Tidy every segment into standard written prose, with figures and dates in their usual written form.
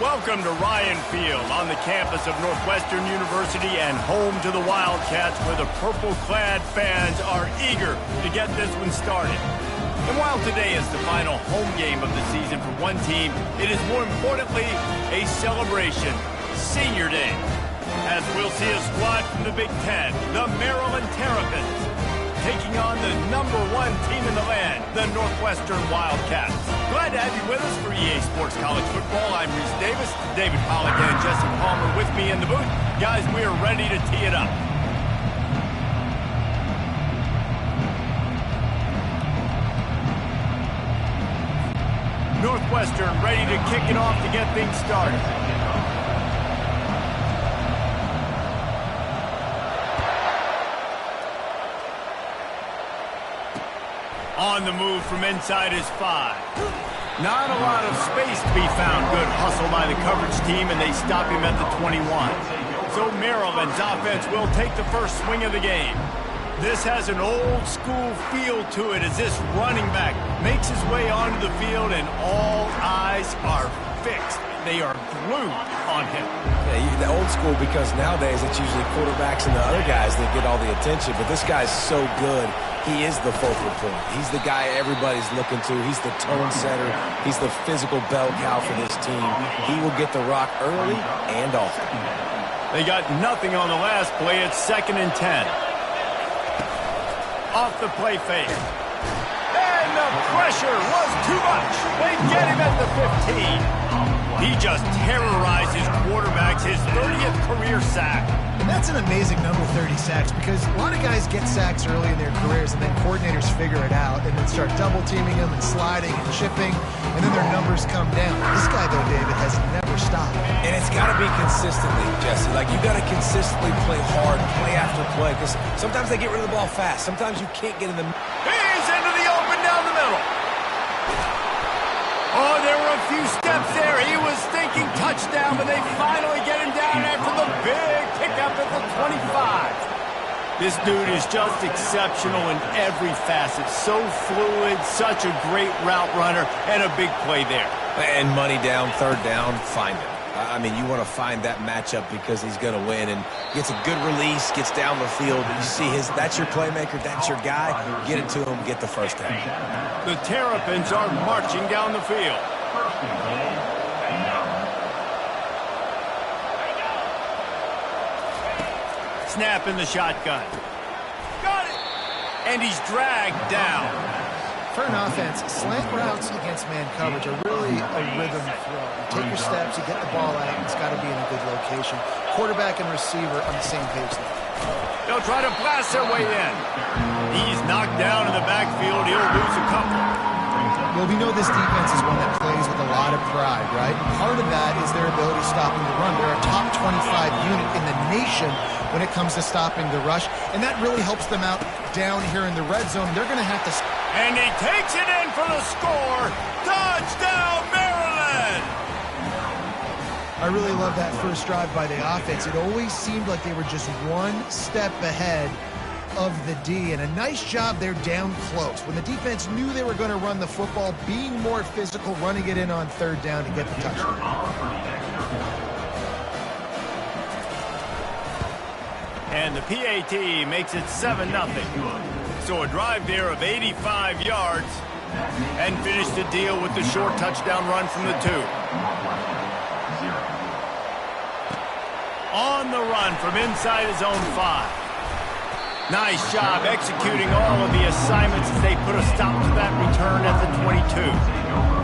Welcome to Ryan Field on the campus of Northwestern University and home to the Wildcats, where the purple-clad fans are eager to get this one started. And while today is the final home game of the season for one team, it is more importantly a celebration, Senior Day, as we'll see a squad from the Big Ten, the Maryland Terrapins, taking on the #1 team in the land, the Northwestern Wildcats. Glad to have you with us for EA Sports College Football. I'm Reese Davis, David Pollock and Jesse Palmer with me in the booth. Guys, we are ready to tee it up. Northwestern ready to kick it off to get things started. On the move from inside his 5. Not a lot of space to be found. Good hustle by the coverage team, and they stop him at the 21. So Maryland's offense will take the first swing of the game. This has an old-school feel to it as this running back makes his way onto the field, and all eyes are fixed. They are glued on him. Yeah, the old school, because nowadays it's usually quarterbacks and the other guys that get all the attention, but this guy's so good. He is the focal point. He's the guy everybody's looking to. He's the tone setter. He's the physical bell cow for this team. He will get the rock early and often. They got nothing on the last play. It's 2nd and 10. Off the play fake. And the pressure was too much. They get him at the 15. He just terrorized his quarterbacks, his 30th career sack. And that's an amazing number, 30 sacks, because a lot of guys get sacks early in their careers, and then coordinators figure it out and then start double-teaming them and sliding and chipping, and then their numbers come down. This guy, though, David, has never stopped. And it's got to be consistently, Jesse. Like, you got to consistently play hard, play after play, because sometimes they get rid of the ball fast. Sometimes you can't get in the... He's into the open down the middle. Oh, there were a few steps there. He was thinking touchdown, but they finally get him down after the big pickup at the 25. This dude is just exceptional in every facet. So fluid, such a great route runner, and a big play there. And money down, 3rd down, find him. I mean, you want to find that matchup because he's going to win, and gets a good release, gets down the field. You see that's your playmaker, that's your guy. Get it to him, get the first down. The Terrapins are marching down the field. Snap in the shotgun. Got it! And he's dragged down. For an offense, slant routes against man coverage are really a rhythm throw. You take your steps, you get the ball out, it's got to be in a good location. Quarterback and receiver on the same page there. They'll try to blast their way in. He's knocked down in the backfield. He'll lose a couple. Well, we know this defense is one that plays with a lot of pride, right? Part of that is their ability stopping the run. They're a top 25 unit in the nation when it comes to stopping the rush, and that really helps them out down here in the red zone. They're going to have to... And he takes it in for the score. Touchdown, Maryland! I really love that first drive by the offense. It always seemed like they were just one step ahead of the D, and a nice job there down close. When the defense knew they were going to run the football, being more physical, running it in on 3rd down to get the touchdown. And the PAT makes it 7-0. So a drive there of 85 yards and finish the deal with the short touchdown run from the 2. On the run from inside his own 5. Nice job executing all of the assignments as they put a stop to that return at the 22.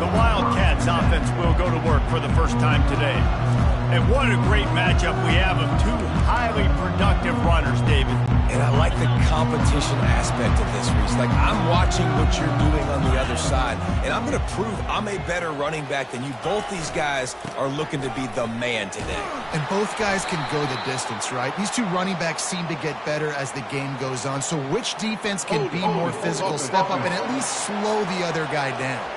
The Wildcats offense will go to work for the first time today. And what a great matchup we have of 2 highly productive runners, David. And I like the competition aspect of this, Reese. Like, I'm watching what you're doing on the other side, and I'm going to prove I'm a better running back than you. Both these guys are looking to be the man today. And both guys can go the distance, right? These 2 running backs seem to get better as the game game goes on. So which defense can be more physical, step up, and at least slow the other guy down?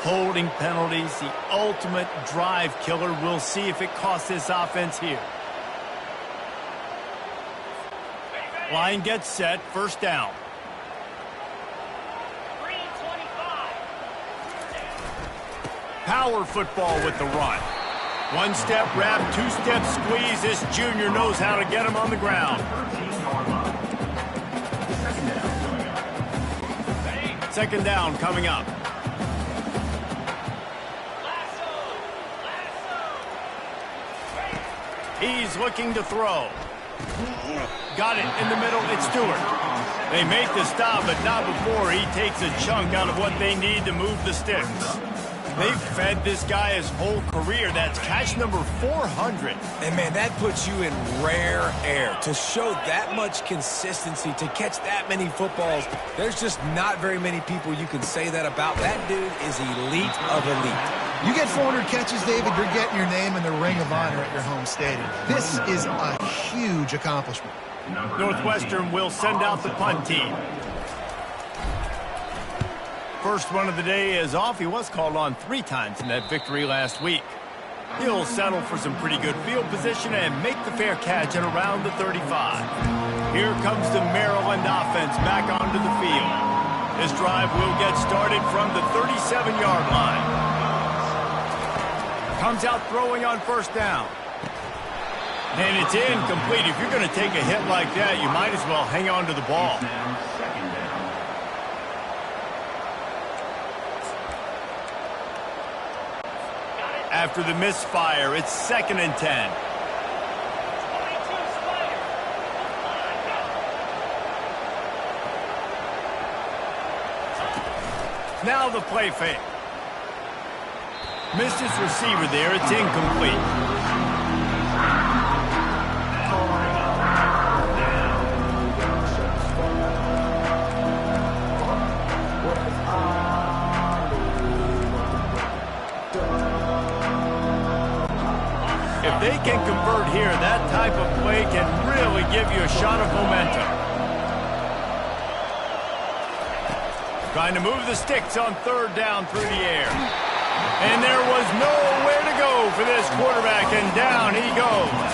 Holding penalties, the ultimate drive killer. We'll see if it costs this offense here. Line gets set, first down. Power football with the run. One-step wrap, two-step squeeze. This junior knows how to get him on the ground. Second down coming up. He's looking to throw. Got it in the middle. It's Stewart. They make the stop, but not before he takes a chunk out of what they need to move the sticks. They've fed this guy his whole career. That's catch number 400. And, man, that puts you in rare air. To show that much consistency, to catch that many footballs, there's just not very many people you can say that about. That dude is elite of elite. You get 400 catches, David, you're getting your name in the Ring of Honor at your home stadium. This is a huge accomplishment. Northwestern will send out the punt team. First one of the day is off. He was called on 3 times in that victory last week. He'll settle for some pretty good field position and make the fair catch at around the 35. Here comes the Maryland offense back onto the field. This drive will get started from the 37-yard line. Comes out throwing on first down. And it's incomplete. If you're going to take a hit like that, you might as well hang on to the ball. After the misfire, it's 2nd and 10. Now the play fake. Missed his receiver there. It's incomplete. If they can convert here, that type of play can really give you a shot of momentum. Trying to move the sticks on 3rd down through the air. And there was nowhere to go for this quarterback, and down he goes.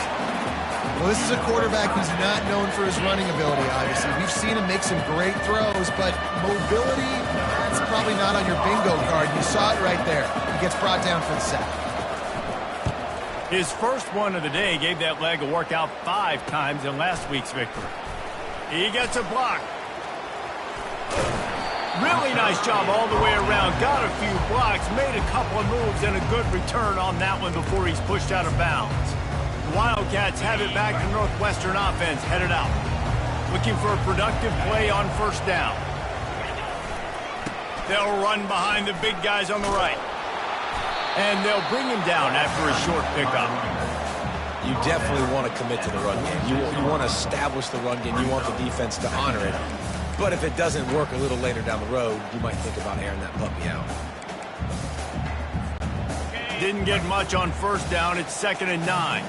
Well, this is a quarterback who's not known for his running ability, obviously. We've seen him make some great throws, but mobility, that's probably not on your bingo card. You saw it right there. He gets brought down for the sack. His first one of the day gave that leg a workout 5 times in last week's victory. He gets a block. Really nice job all the way around. Got a few blocks, made a couple of moves, and a good return on that one before he's pushed out of bounds. The Wildcats have it back to Northwestern offense headed out. Looking for a productive play on first down. They'll run behind the big guys on the right. And they'll bring him down after a short pickup. You definitely want to commit to the run game. You want to establish the run game. You want the defense to honor it. But if it doesn't work a little later down the road, you might think about airing that puppy out. Didn't get much on first down. It's 2nd and 9.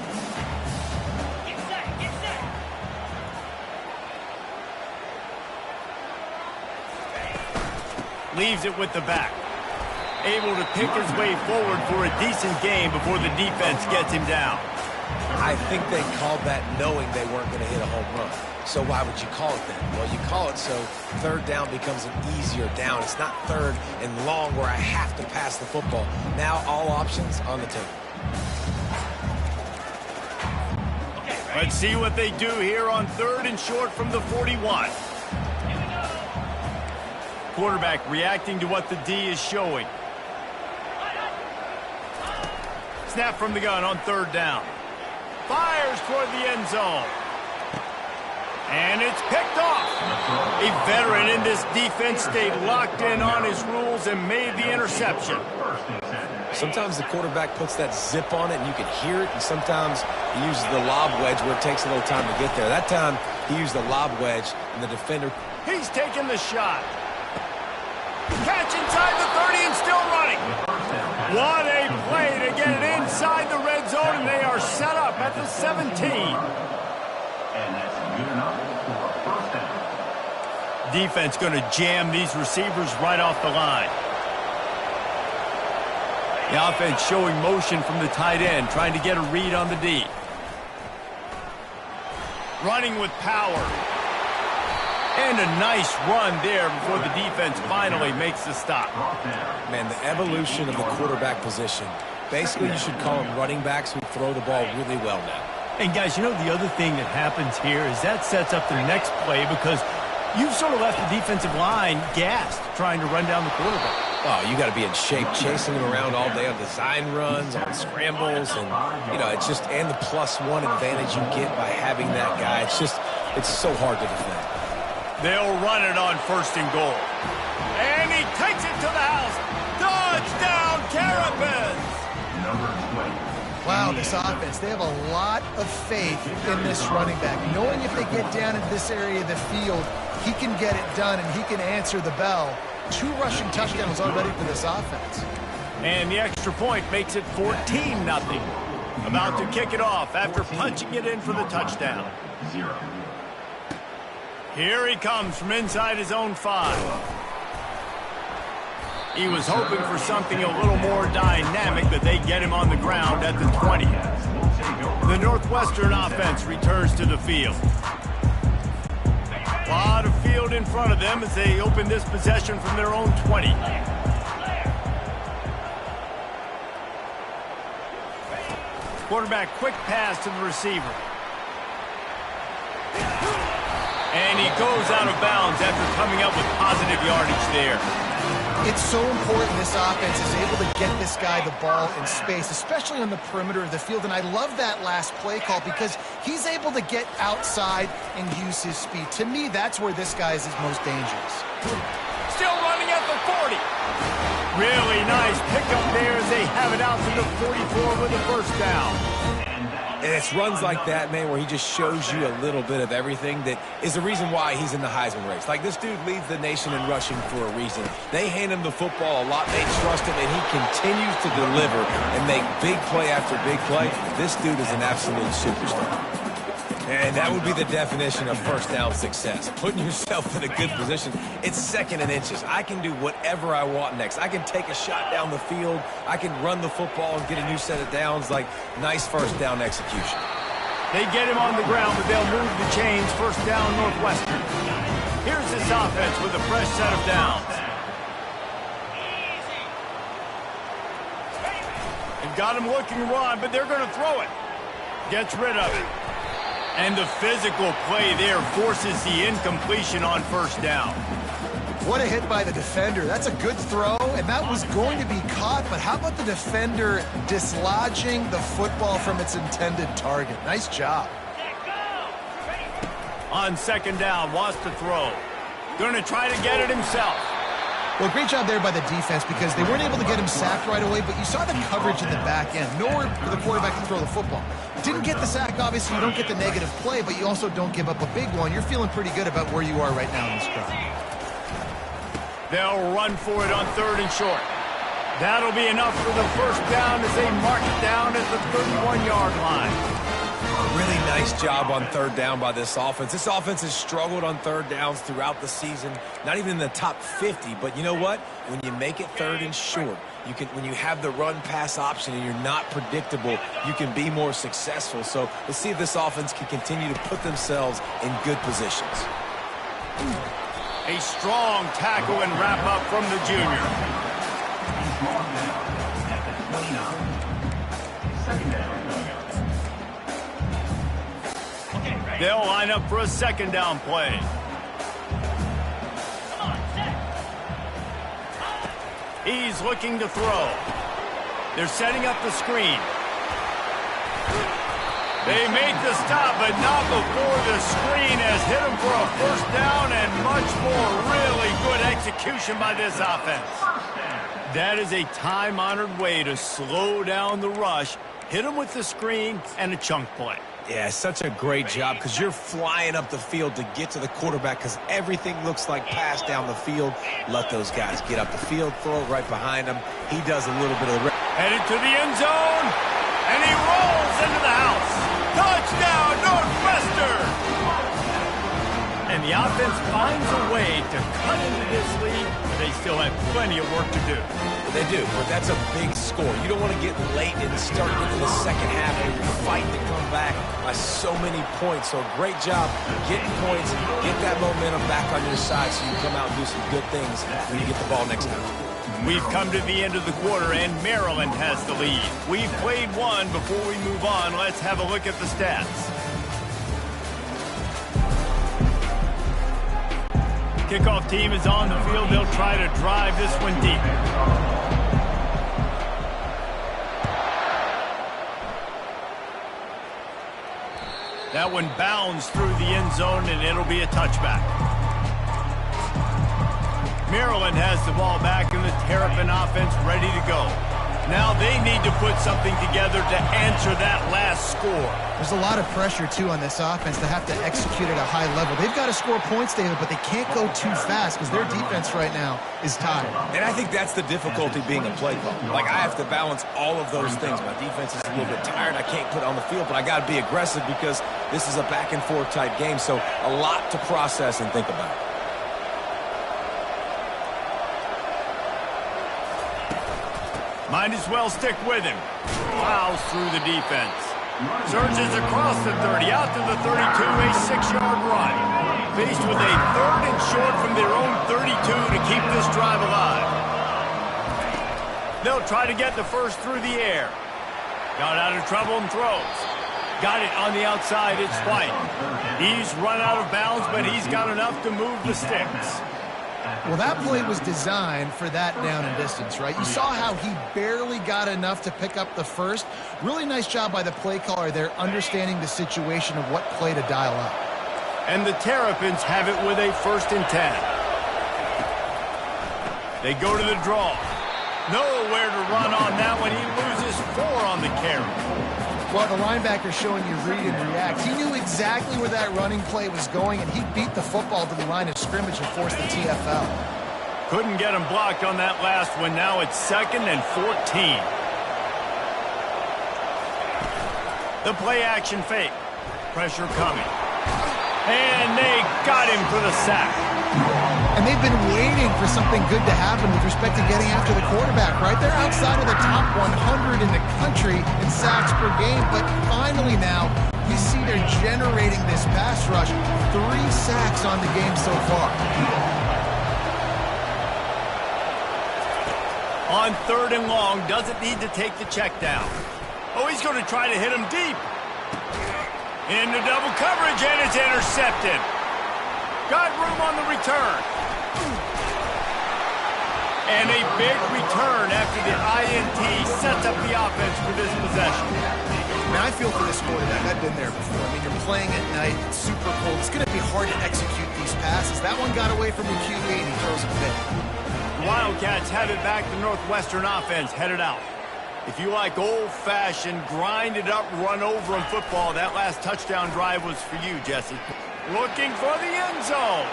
Leaves it with the back. Able to pick his way forward for a decent game before the defense gets him down. I think they called that knowing they weren't going to hit a home run. So why would you call it then? Well, you call it so 3rd down becomes an easier down. It's not 3rd and long where I have to pass the football. Now all options on the table. Let's see what they do here on 3rd and short from the 41. Quarterback reacting to what the D is showing. Snap from the gun on 3rd down. Fires toward the end zone. And it's picked off. A veteran in this defense stayed locked in on his rules and made the interception. Sometimes the quarterback puts that zip on it and you can hear it, and sometimes he uses the lob wedge where it takes a little time to get there. That time he used the lob wedge and the defender. He's taking the shot. Catch inside the 30 and still running. What a play to get it inside the red zone, and they are set up at the 17. Defense going to jam these receivers right off the line. The offense showing motion from the tight end, trying to get a read on the D. Running with power. And a nice run there before the defense finally makes the stop. Man, the evolution of the quarterback position. Basically, you should call them running backs who throw the ball really well now. And guys, you know the other thing that happens here is that sets up the next play because you've sort of left the defensive line gassed trying to run down the quarterback. Oh, you got to be in shape, chasing him around all day on design runs, on scrambles, and, you know, it's just, and the +1 advantage you get by having that guy. It's just, it's so hard to defend. They'll run it on 1st and goal. And he takes it to the house. Touchdown, Terrapins! Wow, this offense, they have a lot of faith in this running back. Knowing if they get down into this area of the field, he can get it done and he can answer the bell. 2 rushing touchdowns already for this offense. And the extra point makes it 14-0. About to kick it off after punching it in for the touchdown. Here he comes from inside his own 5. He was hoping for something a little more dynamic, but they get him on the ground at the 20. The Northwestern offense returns to the field. A lot of field in front of them as they open this possession from their own 20. Quarterback quick pass to the receiver. And he goes out of bounds after coming up with positive yardage there. It's so important this offense is able to get this guy the ball in space, especially on the perimeter of the field. And I love that last play call because he's able to get outside and use his speed. To me, that's where this guy is his most dangerous. Still running at the 40. Really nice pickup there as they have it out to the 44 with a 1st down. And it's runs like that, man, where he just shows you a little bit of everything that is the reason why he's in the Heisman race. Like, this dude leads the nation in rushing for a reason. They hand him the football a lot. They trust him, and he continues to deliver and make big play after big play. This dude is an absolute superstar. And that would be the definition of 1st down success. Putting yourself in a good position. It's 2nd and inches. I can do whatever I want next. I can take a shot down the field. I can run the football and get a new set of downs. Like, nice 1st down execution. They get him on the ground, but they'll move the chains. 1st down, Northwestern. Here's this offense with a fresh set of downs. They've got him looking to run, but they're going to throw it. Gets rid of it. And the physical play there forces the incompletion on 1st down. What a hit by the defender. That's a good throw, and that was going to be caught, but how about the defender dislodging the football from its intended target? Nice job. On 2nd down, wants to throw. Going to try to get it himself. Well, great job there by the defense because they weren't able to get him sacked right away, but you saw the coverage in the back end. Nowhere for the quarterback to throw the football. Didn't get the sack, obviously. You don't get the negative play, but you also don't give up a big one. You're feeling pretty good about where you are right now in this drive. They'll run for it on 3rd and short. That'll be enough for the 1st down as they mark it down at the 31-yard line. Really nice job on 3rd down by this offense. This offense has struggled on 3rd downs throughout the season. Not even in the top 50, but you know what? When you make it 3rd and short, you can. When you have the run-pass option and you're not predictable, you can be more successful. So let's see if this offense can continue to put themselves in good positions. A strong tackle and wrap-up from the junior. They'll line up for a 2nd down play. He's looking to throw. They're setting up the screen. They make the stop, but not before the screen has hit him for a 1st down and much more. Really good execution by this offense. That is a time-honored way to slow down the rush, hit him with the screen, and a chunk play. Yeah, such a great job because you're flying up the field to get to the quarterback because everything looks like pass down the field. Let those guys get up the field, throw it right behind him. He does a little bit of the... Headed to the end zone, and he rolls into the house. Touchdown, Northwestern! And the offense finds a way to cut into this lead, but they still have plenty of work to do. They do, but that's a big score. You don't want to get late and start into the second half and you're fighting to come back by so many points. So great job getting points, get that momentum back on your side so you can come out and do some good things when you get the ball next time. We've come to the end of the quarter, and Maryland has the lead. We've played one. Before we move on, let's have a look at the stats. Kickoff team is on the field. They'll try to drive this one deep. That one bounds through the end zone, and it'll be a touchback. Maryland has the ball back, and the Terrapin offense ready to go. Now they need to put something together to answer that last score. There's a lot of pressure, too, on this offense to have to execute at a high level. They've got to score points, David, but they can't go too fast because their defense right now is tired. And I think that's the difficulty being a play call. Like, I have to balance all of those things. My defense is a little bit tired. I can't put it on the field, but I got to be aggressive because this is a back-and-forth type game, so a lot to process and think about. Might as well stick with him. Plows through the defense. Surges across the 30, out to the 32, a 6-yard run. Faced with a 3rd and short from their own 32 to keep this drive alive. They'll try to get the first through the air. Got out of trouble and throws. Got it on the outside, it's White. He's run out of bounds, but he's got enough to move the sticks. Well, that play was designed for that down and distance, right? You saw how he barely got enough to pick up the first. Really nice job by the play caller there, understanding the situation of what play to dial up. And the Terrapins have it with a 1st and 10. They go to the draw. Nowhere to run on that one. He loses 4 on the carry. Well, the linebacker showing you read and react. He knew exactly where that running play was going, and he beat the football to the line of scrimmage and forced the TFL. Couldn't get him blocked on that last one. Now it's 2nd and 14. The play action fake. Pressure coming. And they got him for the sack. And they've been waiting for something good to happen with respect to getting after the quarterback, right? They're outside of the top 100 in the country in sacks per game, but finally now we see they're generating this pass rush. 3 sacks on the game so far. On 3rd and long, doesn't need to take the check down. Oh, he's going to try to hit him deep. Into double coverage, and it's intercepted. Got room on the return. And a big return after the INT sets up the offense for this possession. Man, I feel for this quarterback. I've been there before. I mean, you're playing at night. It's super cold. It's going to be hard to execute these passes. That one got away from the QB, and he throws a fit. The Wildcats have it back. The Northwestern offense headed out. If you like old-fashioned, grind-it-up, run-over-'em football, that last touchdown drive was for you, Jesse. Looking for the end zone.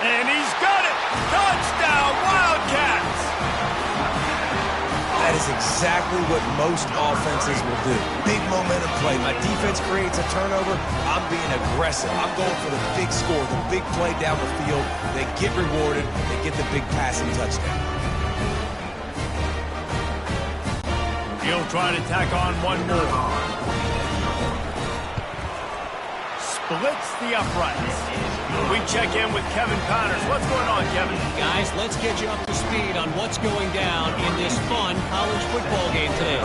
And he's got it. Touchdown, Wildcats. That is exactly what most offenses will do. Big momentum play. My defense creates a turnover. I'm being aggressive. I'm going for the big score, the big play down the field. They get rewarded. They get the big passing touchdown. He'll try to tack on one more. Splits the uprights. We check in with Kevin Connors. What's going on, Kevin? Guys, let's get you up to speed on what's going down in this fun college football game today.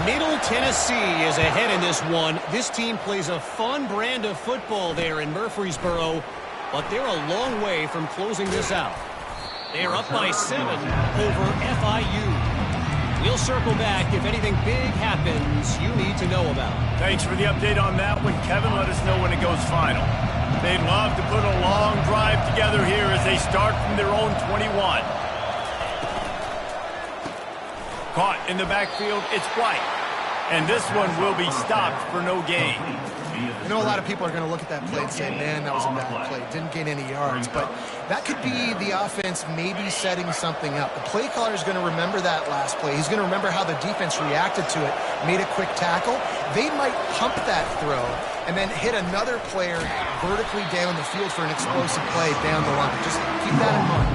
Middle Tennessee is ahead in this one. This team plays a fun brand of football there in Murfreesboro, but they're a long way from closing this out. They're up by 7 over FIU. We'll circle back if anything big happens you need to know about. Thanks for the update on that one, Kevin. Let us know when it goes final. They'd love to put a long drive together here as they start from their own 21. Caught in the backfield, it's White. And this one will be stopped for no gain. I know a lot of people are going to look at that play and say, man, that was a bad play. Didn't gain any yards. But that could be the offense maybe setting something up. The play caller is going to remember that last play. He's going to remember how the defense reacted to it, made a quick tackle. They might pump that throw and then hit another player vertically down the field for an explosive play down the line. Just keep that in mind.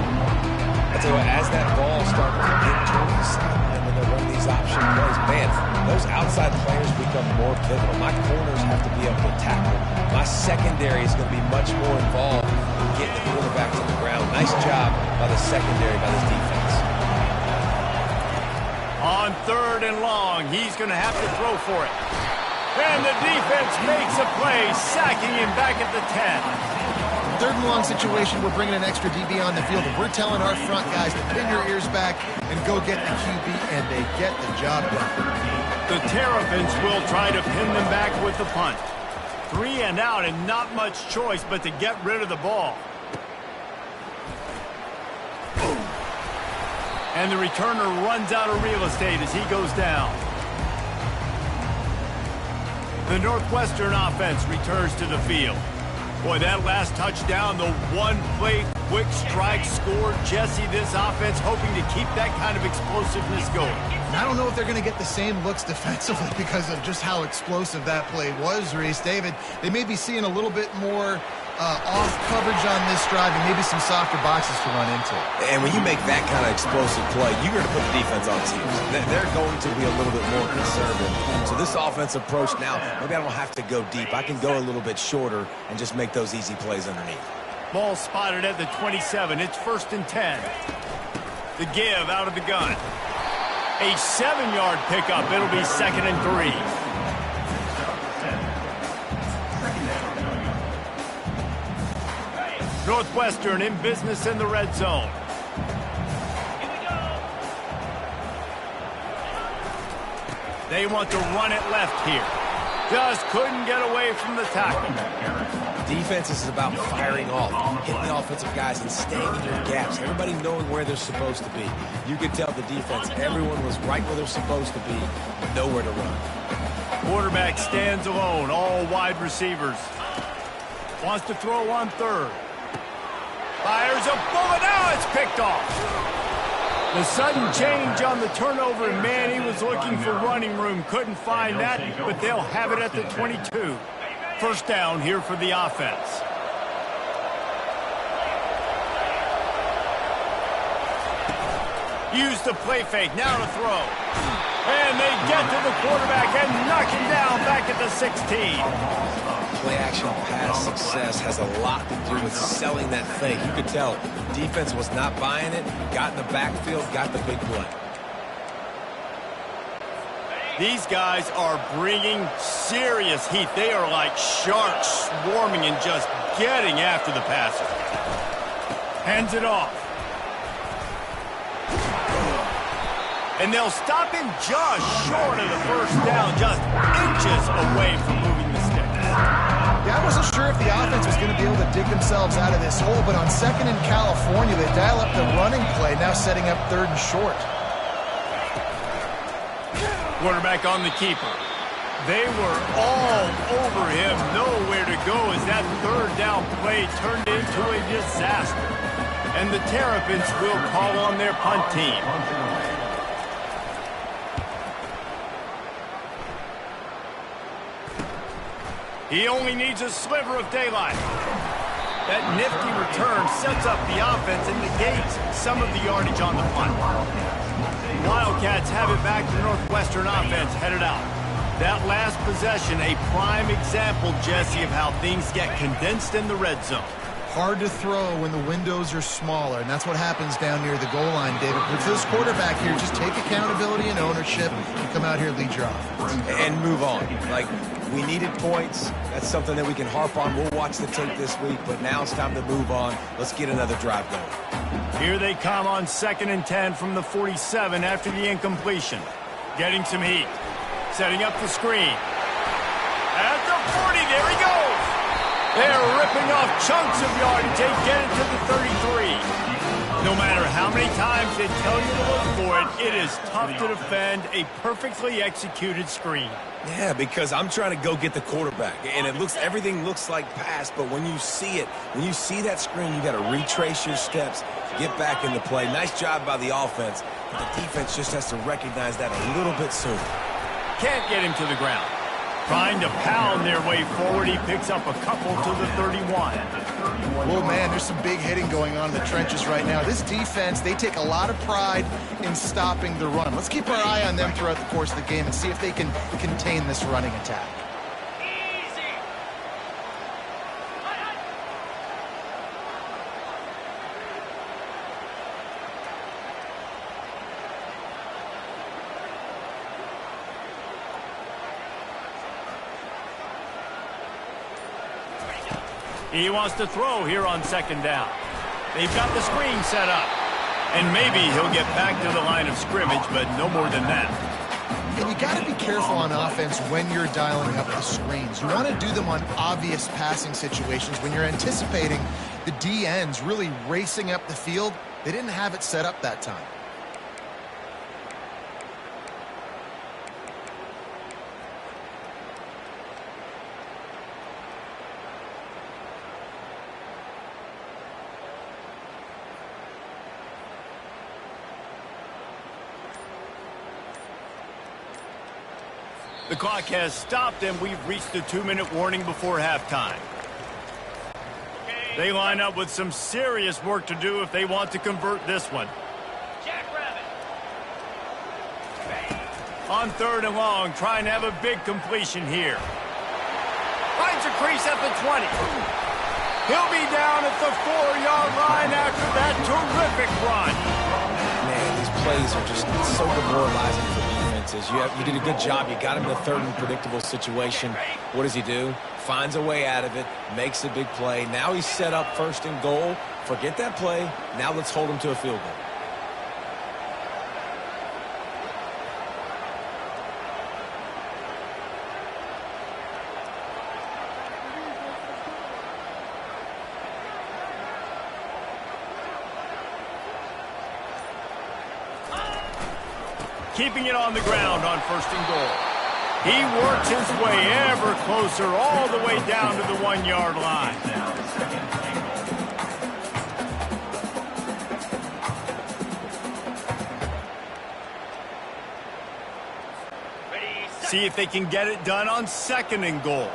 I tell you what, as that ball starts to get towards the sideline when they run these option plays, man, those outside players become more pivotal. My corners have to be able to tackle. My secondary is going to be much more involved in getting the quarterback to the ground. Nice job by the secondary, by this defense. On 3rd and long, he's going to have to throw for it. And the defense makes a play, sacking him back at the 10. 3rd and long situation, we're bringing an extra DB on the field. And we're telling our front guys to pin your ears back and go get the QB, and they get the job done. The Terrapins will try to pin them back with the punt. 3 and out and not much choice but to get rid of the ball. And the returner runs out of real estate as he goes down. The Northwestern offense returns to the field. Boy, that last touchdown, the one-play quick strike score. Jesse, this offense hoping to keep that kind of explosiveness going. And I don't know if they're going to get the same looks defensively because of just how explosive that play was, Reese. David, they may be seeing a little bit more off coverage on this drive and maybe some softer boxes to run into. And when you make that kind of explosive play, you're going to put the defense on its heels. They're going to be a little bit more conservative. So this offense approach now, maybe I don't have to go deep. I can go a little bit shorter and just make those easy plays underneath. Ball spotted at the 27. It's 1st and 10. The give out of the gun. A 7-yard pickup. It'll be 2nd and 3. Northwestern in business in the red zone. They want to run it left here. Just couldn't get away from the tackle. Defense is about firing off, hitting the offensive guys and staying in your gaps. Everybody knowing where they're supposed to be. You could tell the defense, everyone was right where they're supposed to be, nowhere to run. Quarterback stands alone, all wide receivers. Wants to throw on 3rd. Fires a bullet. Now it's picked off. The sudden change on the turnover, and man, he was looking for running room. Couldn't find that, but they'll have it at the 22. 1st down here for the offense. Use the play fake. Now to throw. And they get to the quarterback and knock him down back at the 16. Play action pass success has a lot to do with selling that fake. You could tell defense was not buying it, got in the backfield, got the big play. These guys are bringing serious heat. They are like sharks swarming and just getting after the passer. Hands it off. And they'll stop him just short of the 1st down, just inches away from moving the sticks. Yeah, I wasn't sure if the offense was going to be able to dig themselves out of this hole, but on 2nd in California, they dial up the running play, now setting up 3rd and short. Quarterback on the keeper. They were all over him, nowhere to go as that 3rd down play turned into a disaster. And the Terrapins will call on their punt team. He only needs a sliver of daylight. That nifty return sets up the offense and negates some of the yardage on the punt. Wildcats have it back to Northwestern offense headed out. That last possession, a prime example, Jesse, of how things get condensed in the red zone. Hard to throw when the windows are smaller, and that's what happens down near the goal line, David. But for this quarterback here, just take accountability and ownership and come out here and lead your offense. And move on. Like, we needed points. That's something that we can harp on. We'll watch the tape this week, but now it's time to move on. Let's get another drive going. Here they come on 2nd and 10 from the 47 after the incompletion. Getting some heat. Setting up the screen. At the 40, there he goes. They're ripping off chunks of yardage. They get it to the 33. No matter how many times they tell you to look for it, it is tough to defend a perfectly executed screen. Yeah, because I'm trying to go get the quarterback, and everything looks like pass, but when you see it, when you see that screen, you got to retrace your steps, get back into play. Nice job by the offense, but the defense just has to recognize that a little bit sooner. Can't get him to the ground. Trying to pound their way forward, he picks up a couple to the 31. Well, man, there's some big hitting going on in the trenches right now. This defense, they take a lot of pride in stopping the run. Let's keep our eye on them throughout the course of the game and see if they can contain this running attack. He wants to throw here on second down. They've got the screen set up. And maybe he'll get back to the line of scrimmage, but no more than that. And you got to be careful on offense when you're dialing up the screens. You want to do them on obvious passing situations. When you're anticipating the D ends really racing up the field, they didn't have it set up that time. The clock has stopped, and we've reached the 2-minute warning before halftime. They line up with some serious work to do if they want to convert this one. On 3rd and long, trying to have a big completion here. Finds a crease at the 20. He'll be down at the 4-yard line after that terrific run. Man, these plays are just so demoralizing for defenses. You did a good job. You got him in a third and predictable situation. What does he do? Finds a way out of it, makes a big play. Now he's set up 1st and goal. Forget that play. Now let's hold him to a field goal. Keeping it on the ground on 1st and goal. He works his way ever closer all the way down to the 1-yard line. See if they can get it done on 2nd and goal.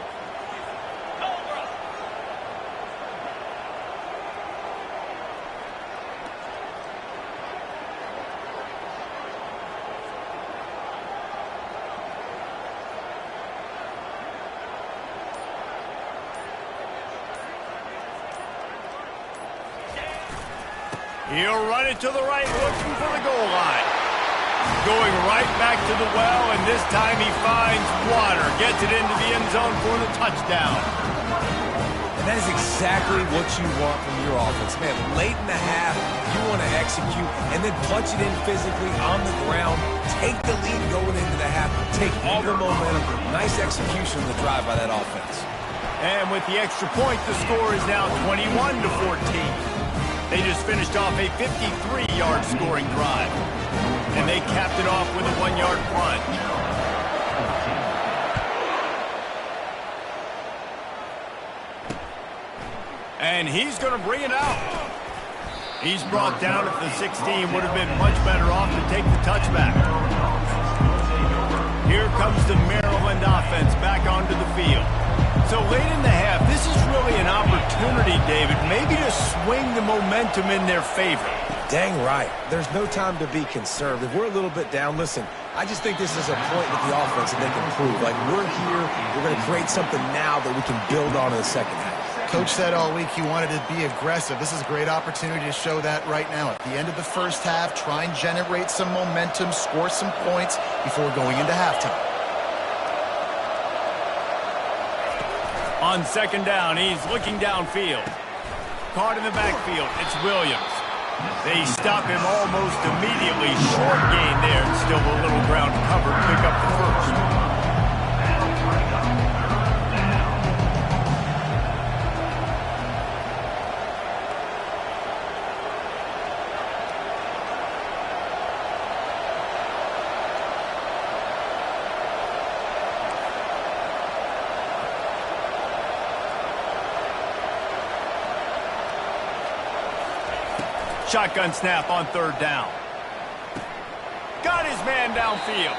He'll run it to the right, looking for the goal line. Going right back to the well, and this time he finds water. Gets it into the end zone for the touchdown. And that is exactly what you want from your offense. Man, late in the half, you want to execute and then punch it in physically on the ground. Take the lead going into the half. Take all the momentum. Nice execution of the drive by that offense. And with the extra point, the score is now 21-14. They just finished off a 53-yard scoring drive. And they capped it off with a 1-yard punt. And he's going to bring it out. He's brought down at the 16. Would have been much better off to take the touchback. Here comes the Maryland offense back onto the field. So late in the half, this is really an opportunity, David, maybe to swing the momentum in their favor. Dang right. There's no time to be conservative. We're a little bit down. Listen, I just think this is a point with the offense that they can prove. Like, we're here, we're going to create something now that we can build on in the second half. Coach said all week he wanted to be aggressive. This is a great opportunity to show that right now. At the end of the first half, try and generate some momentum, score some points before going into halftime. On 2nd down, he's looking downfield. Caught in the backfield, it's Williams. They stop him almost immediately. Short gain there, and still a little ground covered. Pick up the first. Shotgun snap on third down. Got his man downfield.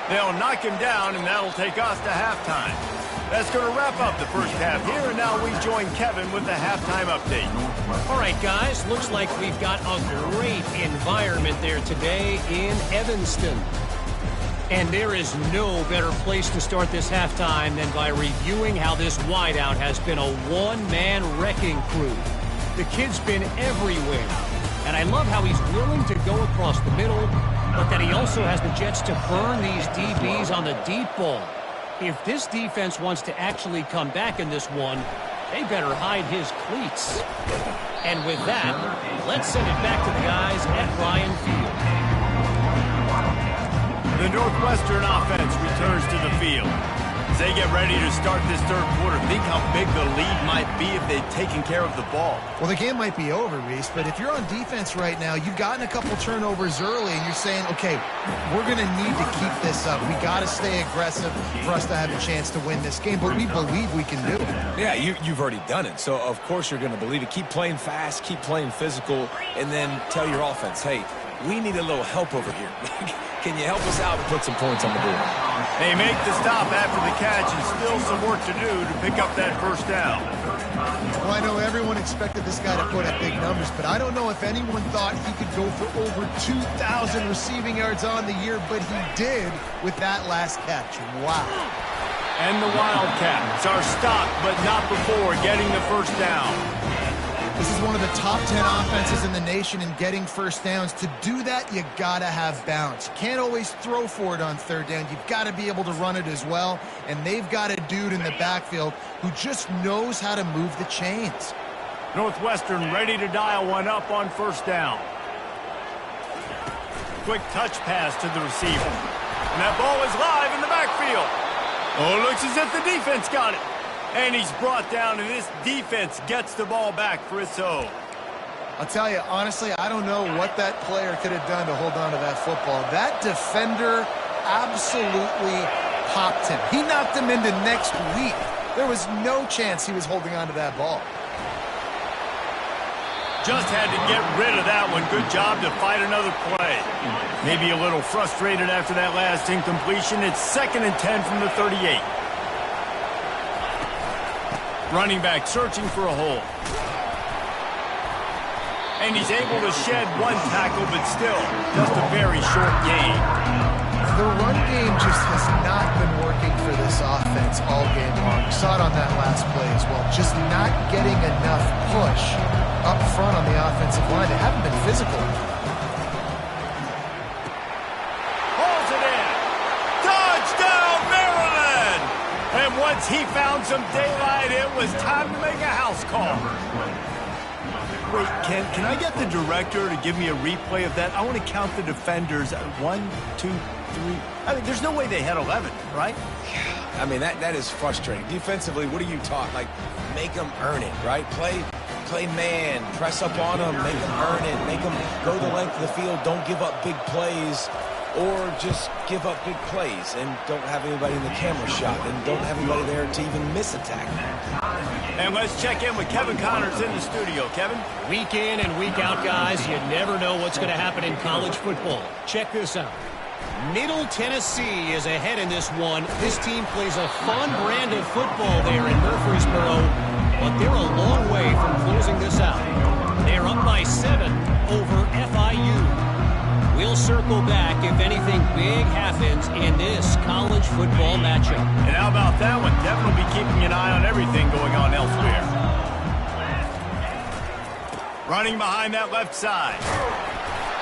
They'll knock him down, and that'll take us to halftime. That's going to wrap up the first half here, and now we join Kevin with the halftime update. All right, guys, looks like we've got a great environment there today in Evanston. And there is no better place to start this halftime than by reviewing how this wideout has been a one-man wrecking crew. The kid's been everywhere, and I love how he's willing to go across the middle, but that he also has the jets to burn these DBs on the deep ball. If this defense wants to actually come back in this one, they better hide his cleats. And with that, let's send it back to the guys at Ryan Field. The Northwestern offense returns to the field. As they get ready to start this third quarter, think how big the lead might be if they'd taken care of the ball. Well, the game might be over, Reese, but if you're on defense right now, you've gotten a couple turnovers early, and you're saying, okay, we're going to need to keep this up. We got to stay aggressive for us to have a chance to win this game, but we believe we can do it. Yeah, you've already done it, so of course you're going to believe it. Keep playing fast, keep playing physical, and then tell your offense, hey, we need a little help over here. Can you help us out and put some points on the board? They make the stop after the catch, and still some work to do to pick up that first down. Well, I know everyone expected this guy to put up big numbers, but I don't know if anyone thought he could go for over 2,000 receiving yards on the year, but he did with that last catch. Wow. And the Wildcats are stopped, but not before getting the first down. This is one of the top 10 offenses in the nation in getting first downs. To do that, you got to have balance. You can't always throw for it on third down. You've got to be able to run it as well. And they've got a dude in the backfield who just knows how to move the chains. Northwestern ready to dial one up on first down. Quick touch pass to the receiver. And that ball is live in the backfield. Oh, it looks as if the defense got it. And he's brought down, and this defense gets the ball back for its own. I'll tell you, honestly, I don't know what that player could have done to hold on to that football. That defender absolutely popped him. He knocked him into next week. There was no chance he was holding on to that ball. Just had to get rid of that one. Good job to fight another play. Maybe a little frustrated after that last incompletion. It's 2nd and 10 from the 38. Running back searching for a hole. And he's able to shed one tackle, but still just a very short gain. The run game just has not been working for this offense all game long. We saw it on that last play as well. Just not getting enough push up front on the offensive line. They haven't been physical. Pulls it in. Touchdown, Maryland! And once he found some daylight, it was time to make a house call. Wait, can I get the director to give me a replay of that? I want to count the defenders. 1, 2, 3. I mean, there's no way they had 11, right? I mean, that is frustrating. Defensively, what are you taught? Like, make them earn it, right? Play man, press up on them, make them earn it, make them go the length of the field, don't give up big plays, or just give up big plays and don't have anybody in the camera shot and don't have anybody there to even miss a tackle. And let's check in with Kevin Connors in the studio. Kevin? Week in and week out, guys, you never know what's going to happen in college football. Check this out. Middle Tennessee is ahead in this one. This team plays a fun brand of football there in Murfreesboro, but they're a long way from closing this out. They're up by 7 over FIU. We'll circle back if anything big happens in this college football matchup. And how about that one? Kevin will be keeping an eye on everything going on elsewhere. Running behind that left side.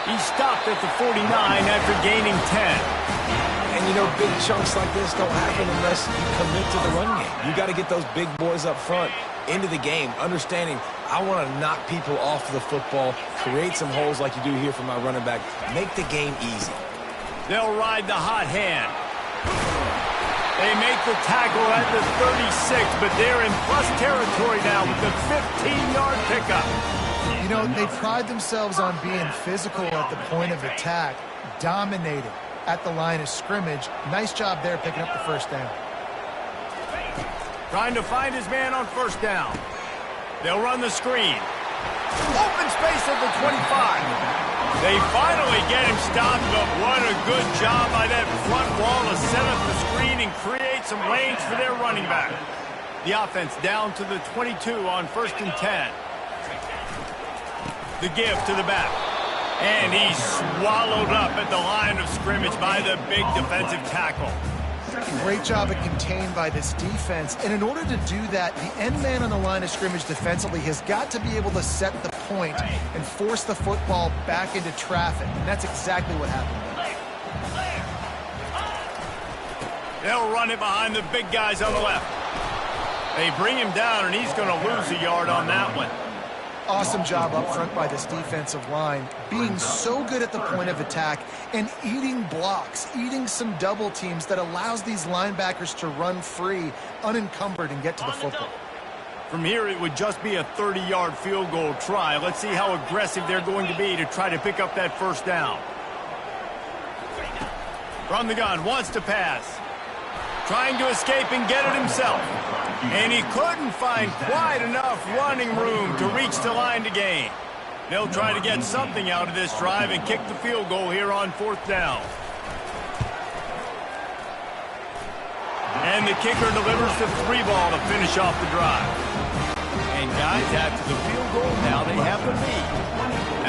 He stopped at the 49 after gaining 10. And, you know, big chunks like this don't happen unless you commit to the run game. You got to get those big boys up front into the game, understanding I want to knock people off the football, create some holes like you do here for my running back, make the game easy. They'll ride the hot hand. They make the tackle at the 36, but they're in plus territory now with the 15-yard pickup. You know, they pride themselves on being physical at the point of attack, dominating at the line of scrimmage. Nice job there picking up the first down. Trying to find his man on first down. They'll run the screen. Open space at the 25. They finally get him stopped, but what a good job by that front wall to set up the screen and create some lanes for their running back. The offense down to the 22 on 1st and 10. The give to the back. And he's swallowed up at the line of scrimmage by the big defensive tackle. Great job at contained by this defense. And in order to do that, the end man on the line of scrimmage defensively has got to be able to set the point and force the football back into traffic. And that's exactly what happened. They'll run it behind the big guys on the left. They bring him down, and he's going to lose a yard on that one. Awesome job up front by this defensive line, being so good at the point of attack and eating blocks, eating some double teams that allows these linebackers to run free, unencumbered, and get to the football. From here, it would just be a 30-yard field goal try. Let's see how aggressive they're going to be to try to pick up that first down. From the gun, wants to pass. Trying to escape and get it himself. And he couldn't find quite enough running room to reach the line to gain. They'll try to get something out of this drive and kick the field goal here on 4th down. And the kicker delivers the 3 ball to finish off the drive. And guys, after the field goal, now they have the lead.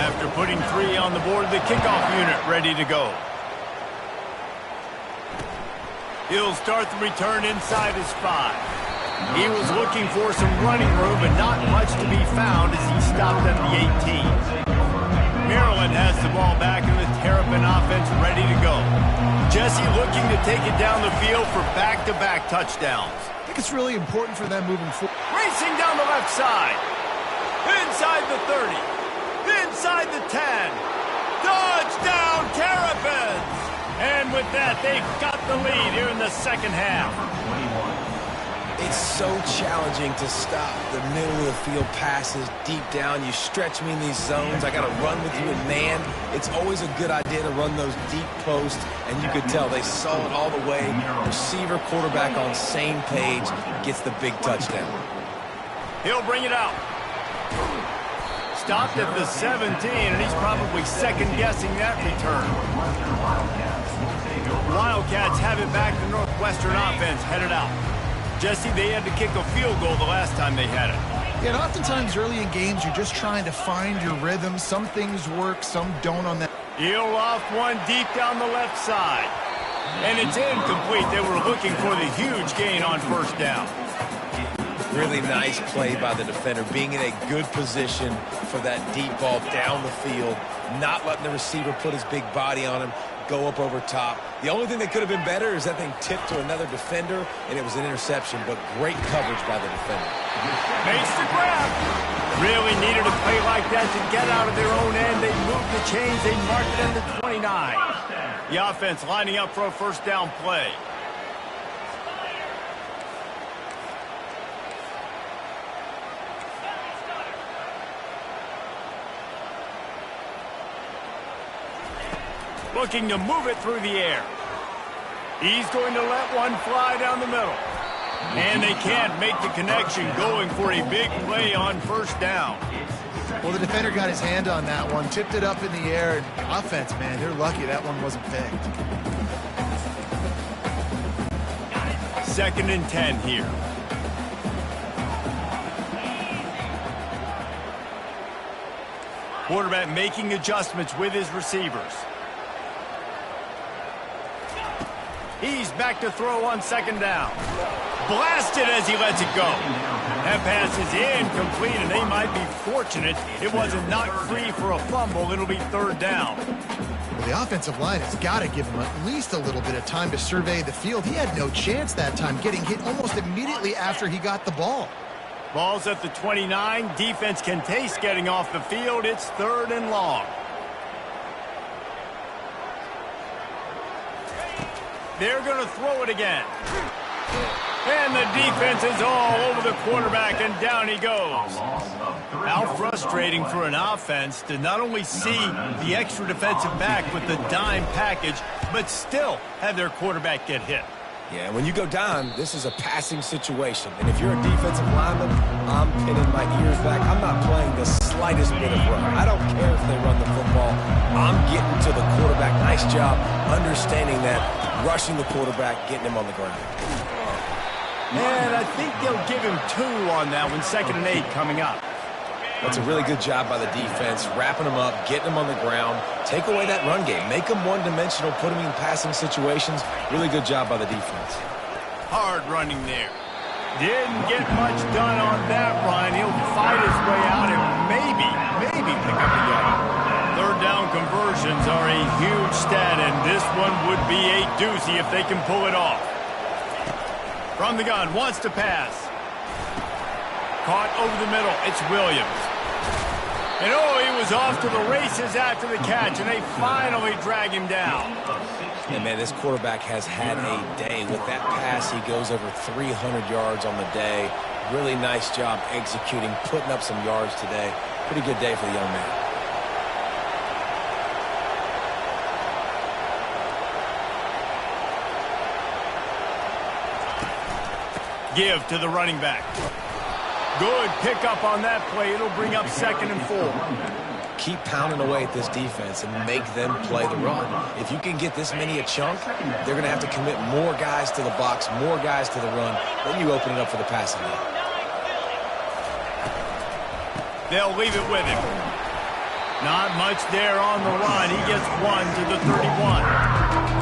After putting 3 on the board, the kickoff unit ready to go. He'll start the return inside his 5. He was looking for some running room, but not much to be found as he stopped at the 18. Maryland has the ball back in the Terrapin offense ready to go. Jesse looking to take it down the field for back-to-back touchdowns. I think it's really important for them moving forward. Racing down the left side. Inside the 30. Inside the 10. Touchdown, Terrapins! And with that, they've got the lead here in the second half. It's so challenging to stop the middle of the field passes deep down. You stretch me in these zones. I got to run with you in man. It's always a good idea to run those deep posts, and you could tell they saw it all the way. Receiver, quarterback on same page, gets the big touchdown. He'll bring it out. Stopped at the 17, and he's probably second-guessing that return. Wildcats have it back to Northwestern offense headed out. Jesse, they had to kick a field goal the last time they had it. Yeah, and oftentimes early in games, you're just trying to find your rhythm. Some things work, some don't on that. He'll off one deep down the left side. And it's incomplete. They were looking for the huge gain on 1st down. Really nice play by the defender, being in a good position for that deep ball down the field, not letting the receiver put his big body on him, go up over top. The only thing that could have been better is that thing tipped to another defender, and it was an interception, but great coverage by the defender. Makes the grab. Really needed a play like that to get out of their own end. They moved the chains. They marked it at the 29. The offense lining up for a 1st down play. Looking to move it through the air. He's going to let one fly down the middle. And they can't make the connection, going for a big play on 1st down. Well, the defender got his hand on that one, tipped it up in the air, and offense, man, they're lucky that one wasn't picked. 2nd and 10 here. Quarterback making adjustments with his receivers. He's back to throw on 2nd down. Blasted as he lets it go. That pass is incomplete, and they might be fortunate it wasn't knocked free for a fumble. It'll be 3rd down. Well, the offensive line has got to give him at least a little bit of time to survey the field. He had no chance that time, getting hit almost immediately after he got the ball. Ball's at the 29. Defense can taste getting off the field. It's 3rd and long. They're going to throw it again. And the defense is all over the quarterback, and down he goes. How frustrating for an offense to not only see the extra defensive back with the dime package, but still have their quarterback get hit. Yeah, when you go down, this is a passing situation. And if you're a defensive lineman, I'm pinning my ears back. I'm not playing the slightest bit of run. I don't care if they run the football. I'm getting to the quarterback. Nice job understanding that, rushing the quarterback, getting him on the ground. And I think they'll give him 2 on that one, 2nd and 8 coming up. That's a really good job by the defense, wrapping them up, getting them on the ground. Take away that run game. Make them one-dimensional, put them in passing situations. Really good job by the defense. Hard running there. Didn't get much done on that run. He'll fight his way out and maybe pick up a yard. 3rd down conversions are a huge stat, and this one would be a doozy if they can pull it off. From the gun, wants to pass. Caught over the middle. It's Williams. And he was off to the races after the catch, and they finally drag him down. And, man, this quarterback has had a day. With that pass, he goes over 300 yards on the day. Really nice job executing, putting up some yards today. Pretty good day for the young man. Give to the running back. Good pickup on that play. It'll bring up 2nd and 4. Keep pounding away at this defense and make them play the run. If you can get this many a chunk, they're going to have to commit more guys to the box, more guys to the run. Then you open it up for the passing game. They'll leave it with him. Not much there on the run. He gets 1 to the 31.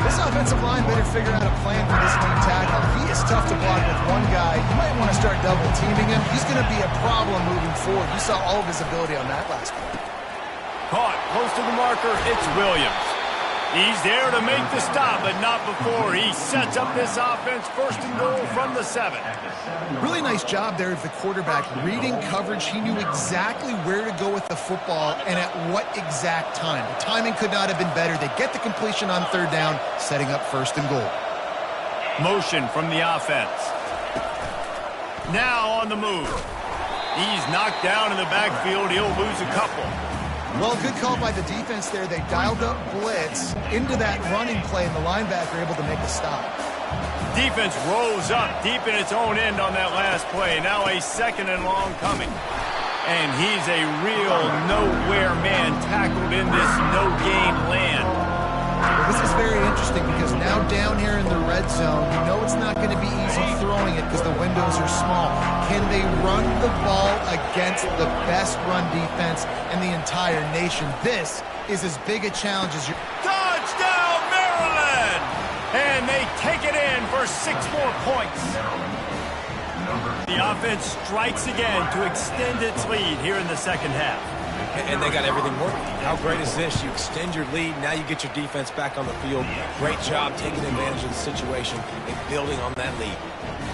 This offensive line better figure out a plan for this lead tackle. He is tough to block with one guy. You might want to start double teaming him. He's going to be a problem moving forward. You saw all of his ability on that last play. Caught close to the marker. It's Williams. He's there to make the stop, but not before he sets up this offense. 1st and goal from the 7. Really nice job there of the quarterback reading coverage. He knew exactly where to go with the football and at what exact time. The timing could not have been better. They get the completion on 3rd down, setting up 1st and goal. Motion from the offense. Now on the move. He's knocked down in the backfield. He'll lose a couple. Well, good call by the defense there. They dialed up blitz into that running play, and the linebacker able to make a stop. Defense rose up deep in its own end on that last play. Now a 2nd and long coming. And he's a real nowhere man tackled in this no-gain land. Well, this is very interesting because now down here in the red zone, you know it's not going to be easy throwing it because the windows are small. Can they run the ball against the best run defense in the entire nation? This is as big a challenge as your... Touchdown, Maryland! And they take it in for 6 more points. The offense strikes again to extend its lead here in the 2nd half. And they got everything working. How great is this? You extend your lead. Now you get your defense back on the field. Great job taking advantage of the situation and building on that lead.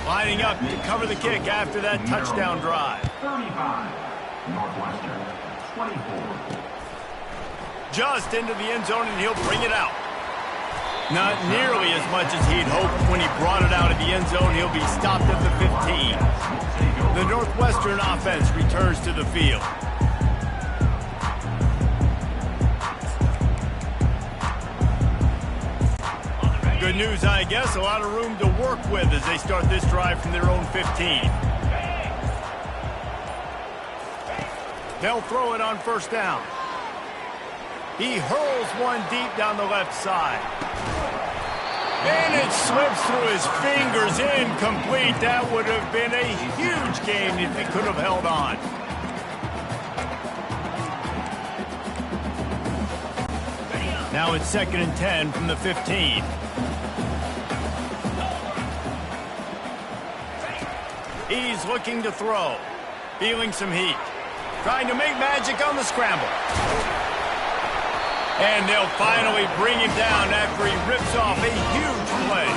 Lining up to cover the kick after that touchdown drive. 35, Northwestern, 24. Just into the end zone, and he'll bring it out. Not nearly as much as he'd hoped when he brought it out of the end zone. He'll be stopped at the 15. The Northwestern offense returns to the field. Good news, I guess. A lot of room to work with as they start this drive from their own 15. They'll throw it on 1st down. He hurls one deep down the left side. And it slips through his fingers, incomplete. That would have been a huge game if he could have held on. Now it's 2nd and 10 from the 15. He's looking to throw. Feeling some heat. Trying to make magic on the scramble. And they'll finally bring him down after he rips off a huge play.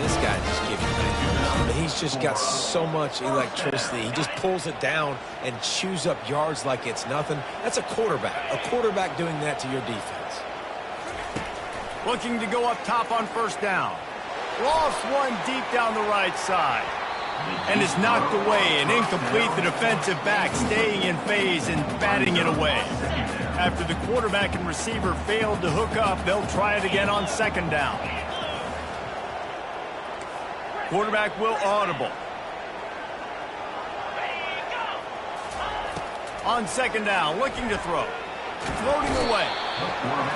This guy just gives you that. I mean, he's just got so much electricity. He just pulls it down and chews up yards like it's nothing. That's a quarterback. A quarterback doing that to your defense. Looking to go up top on 1st down. Lost one deep down the right side. And is knocked away and incomplete. The defensive back staying in phase and batting it away. After the quarterback and receiver failed to hook up, they'll try it again on 2nd down. Quarterback will audible. On second down, looking to throw. Floating away.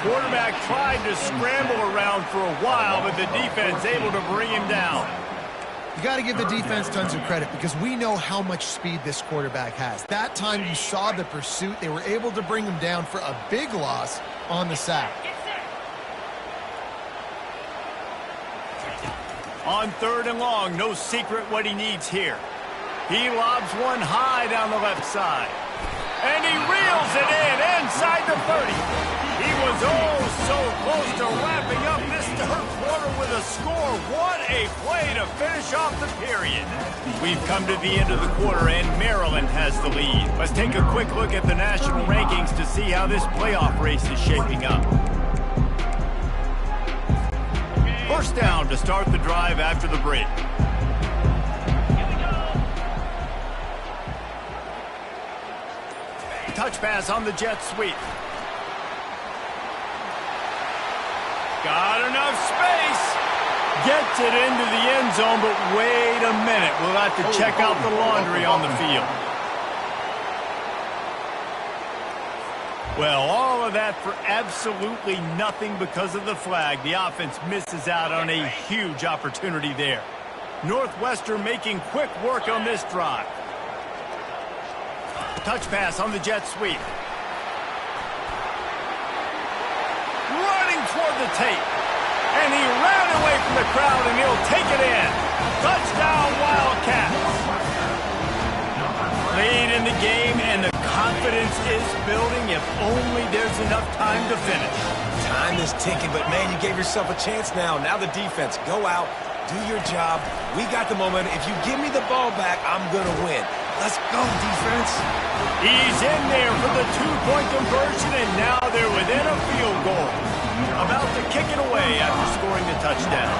Quarterback tried to scramble around for a while, but the defense able to bring him down. You got to give the defense tons of credit because we know how much speed this quarterback has. That time you saw the pursuit. They were able to bring him down for a big loss on the sack. On third and long, no secret what he needs here. He lobs one high down the left side. And he reels it in inside the 30. He was oh so close to wrapping up this third quarter with a score. What a play to finish off the period. We've come to the end of the quarter, and Maryland has the lead. Let's take a quick look at the national rankings to see how this playoff race is shaping up. First down to start the drive after the break. Touch pass on the jet sweep. Got enough space. Gets it into the end zone, but wait a minute. We'll have to check out the laundry on the field. Well, all of that for absolutely nothing because of the flag. The offense misses out on a huge opportunity there. Northwestern making quick work on this drive. Touch pass on the jet sweep. Running toward the tape. And he ran away from the crowd, and he'll take it in. Touchdown, Wildcats. Lead in the game, and the confidence is building if only there's enough time to finish. Time is ticking, but, man, you gave yourself a chance now. Now the defense, go out, do your job. We got the momentum. If you give me the ball back, I'm going to win. Let's go, defense. He's in there for the two-point conversion, and now they're within a field goal. About to kick it away after scoring the touchdown.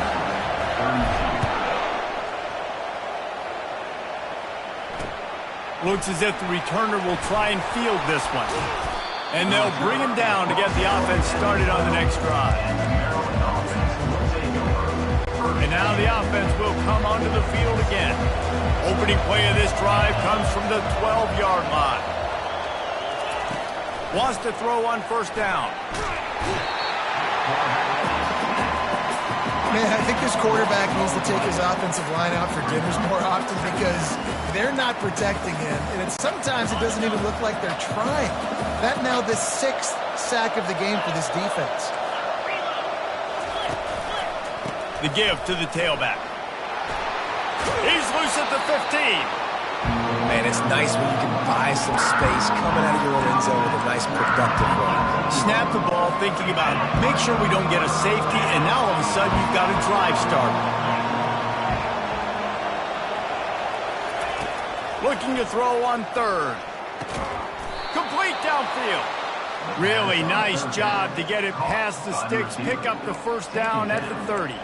Looks as if the returner will try and field this one. And they'll bring him down to get the offense started on the next drive. And now the offense will come onto the field again. Opening play of this drive comes from the 12-yard line. Wants to throw on first down. Man, I think this quarterback needs to take his offensive line out for dinners more often because they're not protecting him. And sometimes it doesn't even look like they're trying. That now the 6th sack of the game for this defense. The give to the tailback. He's loose at the 15. Man, it's nice when you can buy some space coming out of your own end zone with a nice productive run. Snap the ball thinking about it. Make sure we don't get a safety, and now all of a sudden you've got a drive started. Looking to throw on third. Complete downfield. Really nice job to get it past the sticks, pick up the first down at the 30.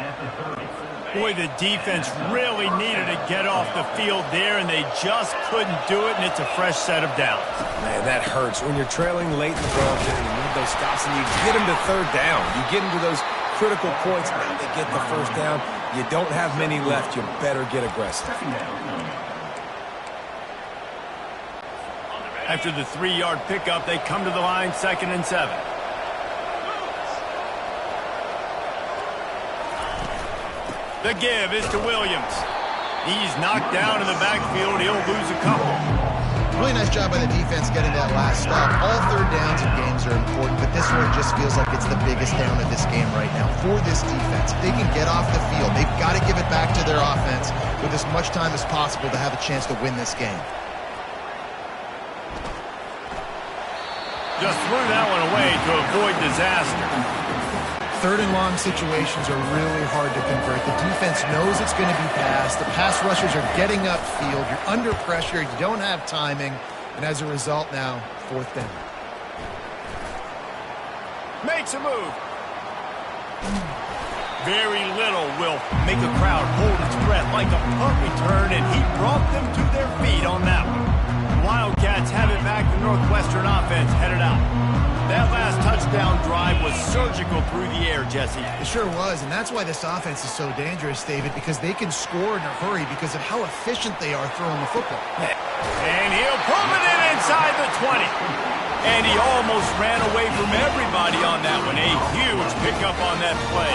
Boy, the defense really needed to get off the field there, and they just couldn't do it, and it's a fresh set of downs. Man, that hurts. When you're trailing late in the ball game, you need those stops, and you get them to third down. You get into those critical points. Now they get the first down. You don't have many left. You better get aggressive. After the 3-yard pickup, they come to the line, 2nd and 7. The give is to Williams. He's knocked down in the backfield. He'll lose a couple. Really nice job by the defense getting that last stop. All third downs in games are important, but this one just feels like it's the biggest down of this game right now for this defense. If they can get off the field, they've got to give it back to their offense with as much time as possible to have a chance to win this game. Just threw that one away to avoid disaster. Third and long situations are really hard to convert. The defense knows it's going to be passed. The pass rushers are getting upfield. You're under pressure. You don't have timing. And as a result now, 4th down. Makes a move. Very little will make a crowd hold its breath like a punt return, and he brought them to their feet on that one. The Wildcats have it back. The Northwestern offense headed out. That last touchdown drive was surgical through the air, Jesse. It sure was, and that's why this offense is so dangerous, David, because they can score in a hurry because of how efficient they are throwing the football. And he'll pull it in inside the 20. And he almost ran away from everybody on that one. A huge pickup on that play.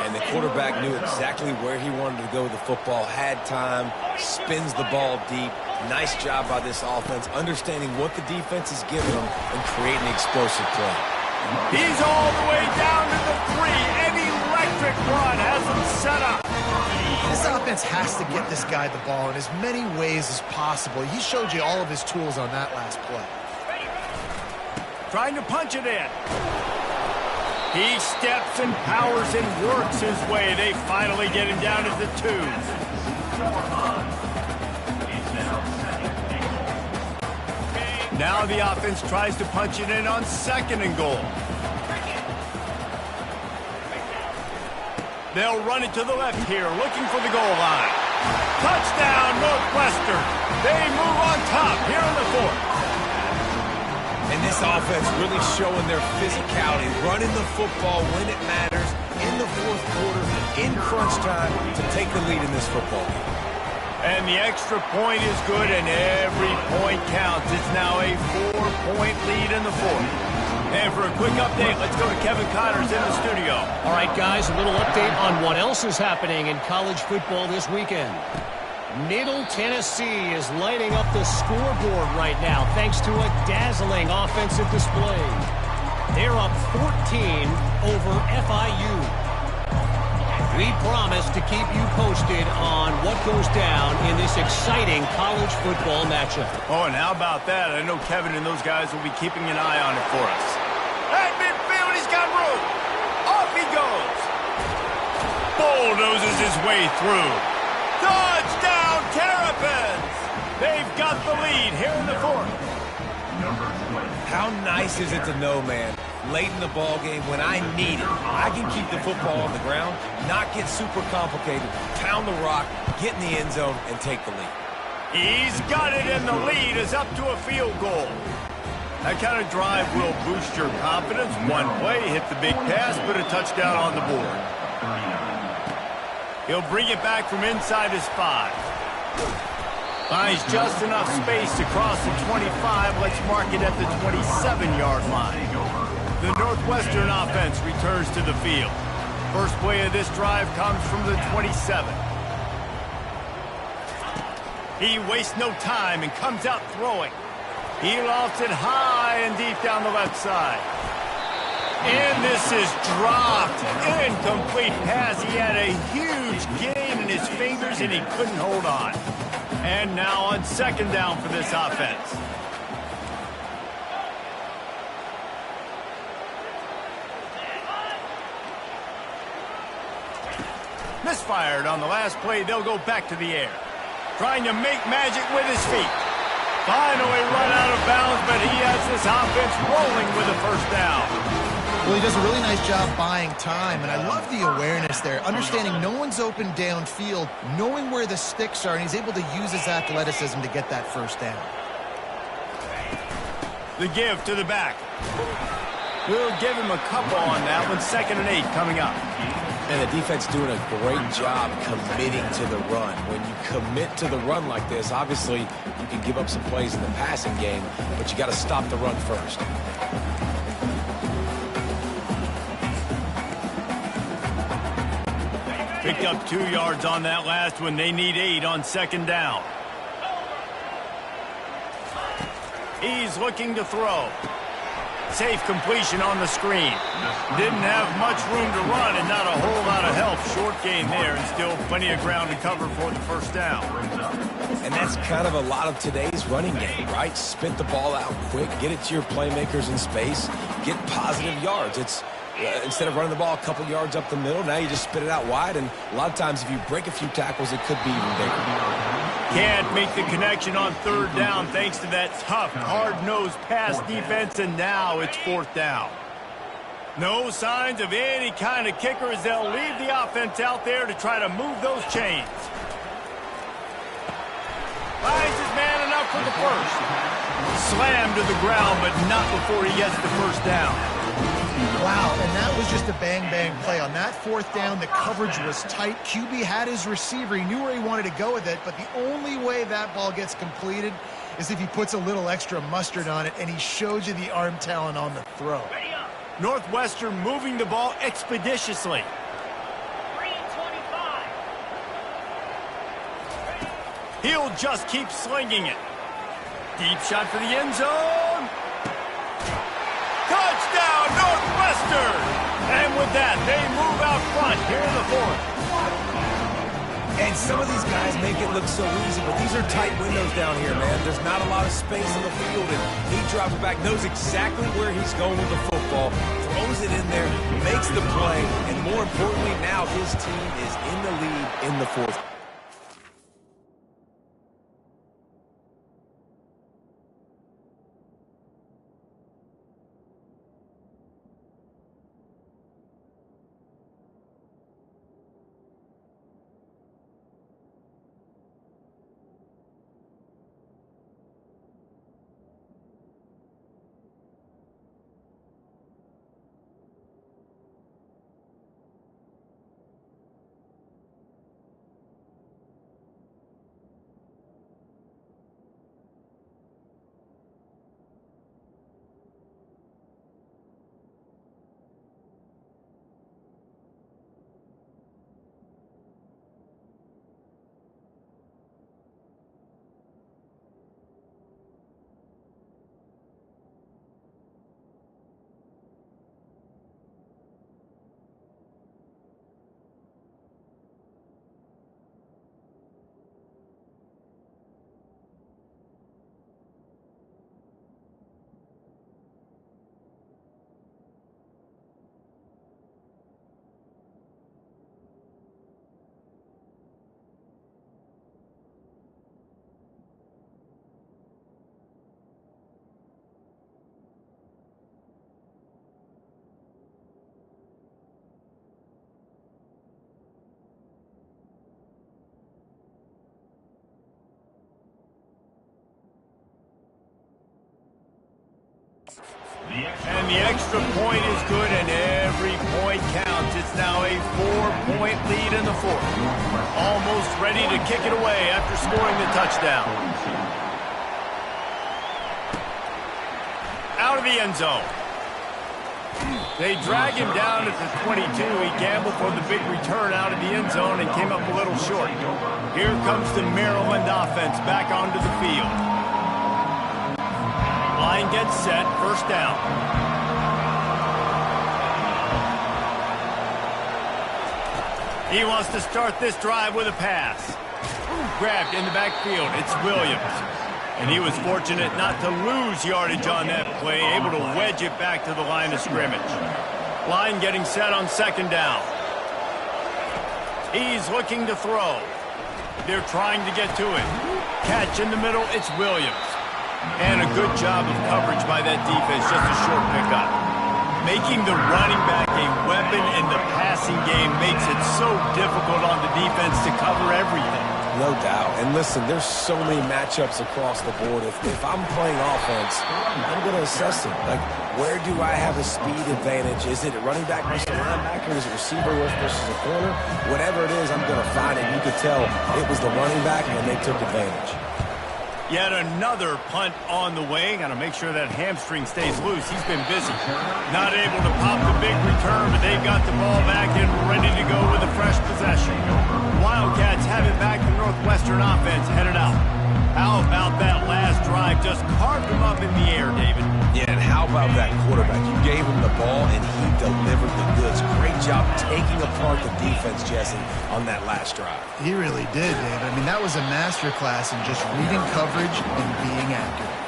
And the quarterback knew exactly where he wanted to go with the football, had time, spins the ball deep. Nice job by this offense, understanding what the defense is giving them and creating an explosive play. He's all the way down to the 3. An electric run has him set up. This offense has to get this guy the ball in as many ways as possible. He showed you all of his tools on that last play. Trying to punch it in. He steps and powers and works his way. They finally get him down to the 2. Now the offense tries to punch it in on 2nd and goal. They'll run it to the left here, looking for the goal line. Touchdown, Northwestern. They move on top here in the 4th. And this offense really showing their physicality, running the football when it matters, in the 4th quarter, in crunch time, to take the lead in this football game. And the extra point is good, and every point counts. It's now a 4-point lead in the 4th. And for a quick update, let's go to Kevin Connors in the studio. All right, guys, a little update on what else is happening in college football this weekend. Middle Tennessee is lighting up the scoreboard right now thanks to a dazzling offensive display. They're up 14 over FIU. We promise to keep you posted on what goes down in this exciting college football matchup. Oh, and how about that? I know Kevin and those guys will be keeping an eye on it for us. At midfield, he's got room. Off he goes. Bulldozes his way through. Touchdown, Terrapins! They've got the lead here in the 4th. How nice is it to know, man, late in the ball game when I need it, I can keep the football on the ground, not get super complicated, pound the rock, get in the end zone, and take the lead. He's got it, and the lead is up to a field goal. That kind of drive will boost your confidence. One play, hit the big pass, put a touchdown on the board. He'll bring it back from inside his 5. Finds just enough space to cross the 25. Let's mark it at the 27-yard line. The Northwestern offense returns to the field. First play of this drive comes from the 27. He wastes no time and comes out throwing. He lofts it high and deep down the left side. And this is dropped. Incomplete pass. He had a huge gain in his fingers and he couldn't hold on. And now on 2nd down for this offense. Misfired on the last play. They'll go back to the air. Trying to make magic with his feet. Finally run out of bounds, but he has this offense rolling with a 1st down. Well, he does a really nice job buying time, and I love the awareness there, understanding no one's open downfield, knowing where the sticks are, and he's able to use his athleticism to get that 1st down. The give to the back. We'll give him a couple on that one. 2nd and 8 coming up. And the defense doing a great job committing to the run. When you commit to the run like this, obviously you can give up some plays in the passing game, but you got to stop the run first. Picked up 2 yards on that last one. They need 8 on 2nd down. He's looking to throw. Safe completion on the screen. Didn't have much room to run and not a whole lot of help. Short gain there and still plenty of ground to cover for the 1st down. And that's kind of a lot of today's running game, right? Spit the ball out quick, get it to your playmakers in space, get positive yards. It's instead of running the ball a couple yards up the middle, now you just spit it out wide, and a lot of times if you break a few tackles, it could be even bigger. Can't make the connection on 3rd down thanks to that tough, hard-nosed pass defense, and now it's 4th down. No signs of any kind of kickers. They'll leave the offense out there to try to move those chains. Finds his man enough for the 1st. slammed to the ground, but not before he gets the first down. Wow, and that was just a bang-bang play. On that fourth down, the coverage was tight. QB had his receiver. He knew where he wanted to go with it, but the only way that ball gets completed is if he puts a little extra mustard on it, and he showed you the arm talent on the throw. Northwestern moving the ball expeditiously. He'll just keep slinging it. Deep shot for the end zone. Touchdown, Northwestern! And with that, they move out front here in the fourth. And some of these guys make it look so easy, but these are tight windows down here, man. There's not a lot of space in the field, and he drops back, knows exactly where he's going with the football, throws it in there, makes the play, and more importantly, now his team is in the lead in the fourth. And the extra point is good, and every point counts. It's now a 4-point lead in the fourth. Almost ready to kick it away after scoring the touchdown. Out of the end zone. They drag him down at the 22. He gambled for the big return out of the end zone and came up a little short. Here comes the Maryland offense back onto the field. Line gets set, first down. He wants to start this drive with a pass. Grabbed in the backfield, it's Williams. And he was fortunate not to lose yardage on that play, able to wedge it back to the line of scrimmage. Line getting set on second down. He's looking to throw. They're trying to get to it. Catch in the middle, it's Williams. And a good job of coverage by that defense, just a short pickup. Making the running back a weapon in the passing game makes it so difficult on the defense to cover everything. No doubt. And listen, there's so many matchups across the board. If I'm playing offense, I'm going to assess it. Like, where do I have a speed advantage? Is it a running back versus a linebacker? Is it receiver versus a corner? Whatever it is, I'm going to find it. You could tell it was the running back, and they took advantage. Yet another punt on the way. Got to make sure that hamstring stays loose. He's been busy. Not able to pop the big return, but they've got the ball back and ready to go with a fresh possession. Wildcats have it back. The Northwestern offense headed out. How about that last drive? Just carved him up in the air, David. Yeah, and how about that quarterback? You gave him the ball, and he delivered the goods. Great job taking apart the defense, Jesse, on that last drive. He really did, David. I mean, that was a masterclass in just reading coverage and being accurate.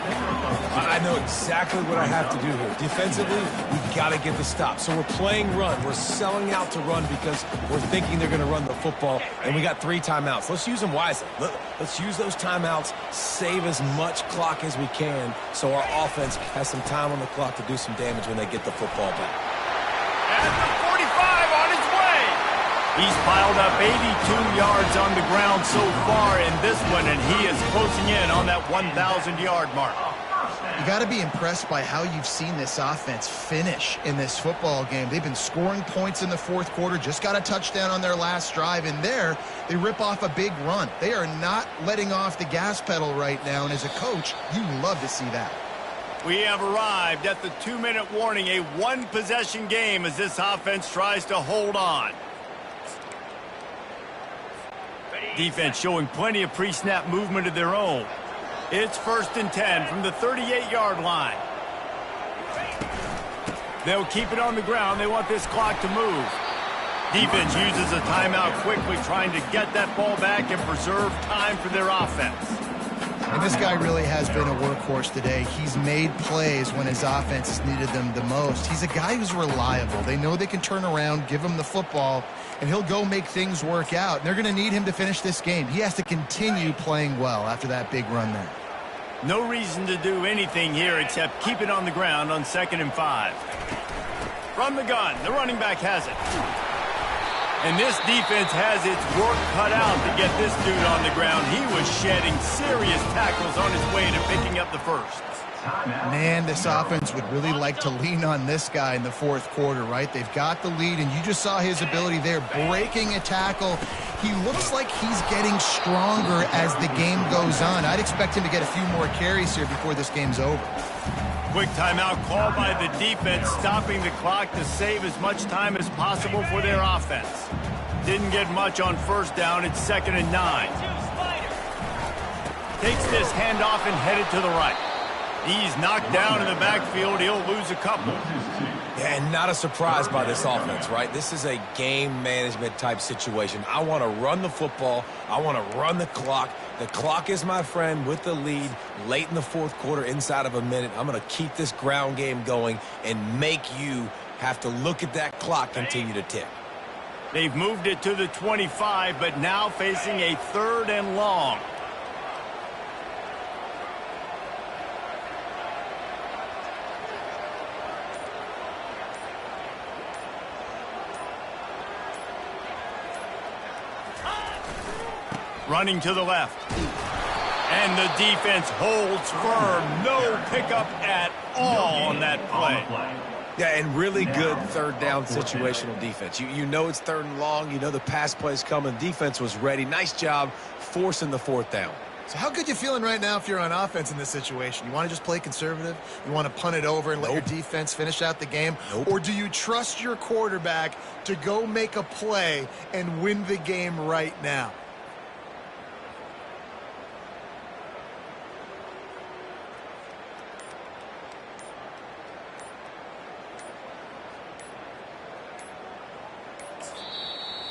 I know exactly what I have to do here. Defensively, we've got to get the stop. So we're playing run. We're selling out to run because we're thinking they're going to run the football, and we got 3 timeouts. Let's use them wisely. Let's use those timeouts, save as much clock as we can so our offense has some time on the clock to do some damage when they get the football back. And the 45 on its way. He's piled up 82 yards on the ground so far in this one, and he is closing in on that 1,000-yard mark. You got to be impressed by how you've seen this offense finish in this football game. They've been scoring points in the fourth quarter, just got a touchdown on their last drive, and there they rip off a big run. They are not letting off the gas pedal right now, and as a coach, you love to see that. We have arrived at the 2-minute warning, a one-possession game as this offense tries to hold on. Defense showing plenty of pre-snap movement of their own. It's 1st and 10 from the 38-yard line. They'll keep it on the ground. They want this clock to move. Defense uses a timeout quickly, trying to get that ball back and preserve time for their offense. And this guy really has been a workhorse today. He's made plays when his offense has needed them the most. He's a guy who's reliable. They know they can turn around, give him the football, and he'll go make things work out. And they're going to need him to finish this game. He has to continue playing well after that big run there. No reason to do anything here except keep it on the ground on 2nd and 5. From the gun, the running back has it. And this defense has its work cut out to get this dude on the ground. He was shedding serious tackles on his way to picking up the first. Man, this offense would really like to lean on this guy in the fourth quarter, right? They've got the lead, and you just saw his ability there, breaking a tackle. He looks like he's getting stronger as the game goes on. I'd expect him to get a few more carries here before this game's over. Quick timeout called by the defense, stopping the clock to save as much time as possible for their offense. Didn't get much on 1st down. It's 2nd and 9. Takes this handoff and headed to the right. He's knocked down in the backfield. He'll lose a couple. Yeah, and not a surprise by this offense, right? This is a game management type situation. I want to run the football. I want to run the clock. The clock is my friend with the lead late in the fourth quarter, inside of a minute. I'm going to keep this ground game going and make you have to look at that clock continue to tick. They've moved it to the 25, but now facing a 3rd and long. Running to the left. And the defense holds firm. No pickup at all on that play. Yeah, and really good 3rd down situational defense. You know it's 3rd and long. You know the pass play's coming. Defense was ready. Nice job forcing the 4th down. So how good you feeling right now if you're on offense in this situation? You want to just play conservative? You want to punt it over and let your defense finish out the game? Or do you trust your quarterback to go make a play and win the game right now?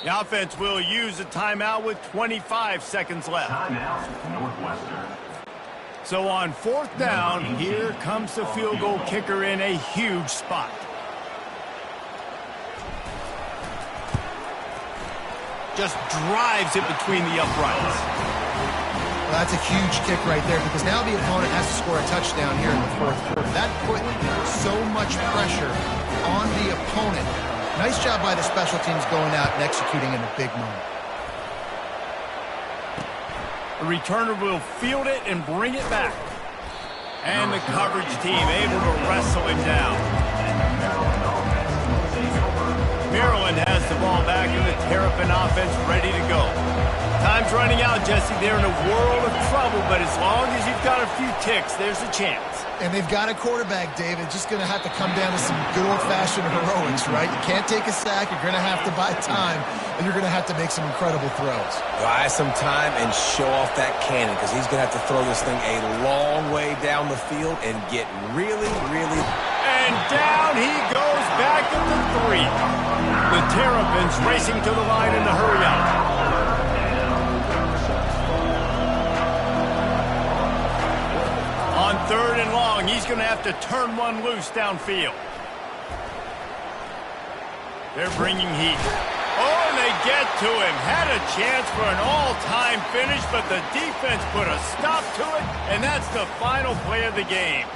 The offense will use a timeout with 25 seconds left. Timeout, Northwestern. So on 4th down, here comes the field goal kicker in a huge spot. Just drives it between the uprights. Well, that's a huge kick right there because now the opponent has to score a touchdown here in the fourth quarter. That put so much pressure on the opponent. Nice job by the special teams going out and executing in a big moment. The returner will field it and bring it back. And the coverage team able to wrestle him down. Maryland has the ball back and the Terrapin offense ready to go. Time's running out, Jesse. They're in a world of trouble, but as long as you've got a few ticks, there's a chance. And they've got a quarterback, David. Just going to have to come down to some good old-fashioned heroics, right? You can't take a sack. You're going to have to buy time, and you're going to have to make some incredible throws. Buy some time and show off that cannon because he's going to have to throw this thing a long way down the field and get really. And down he goes back at the 3. The Terrapins racing to the line in the hurry out. On 3rd and long, he's going to have to turn one loose downfield. They're bringing heat. Oh, and they get to him. Had a chance for an all-time finish, but the defense put a stop to it, and that's the final play of the game.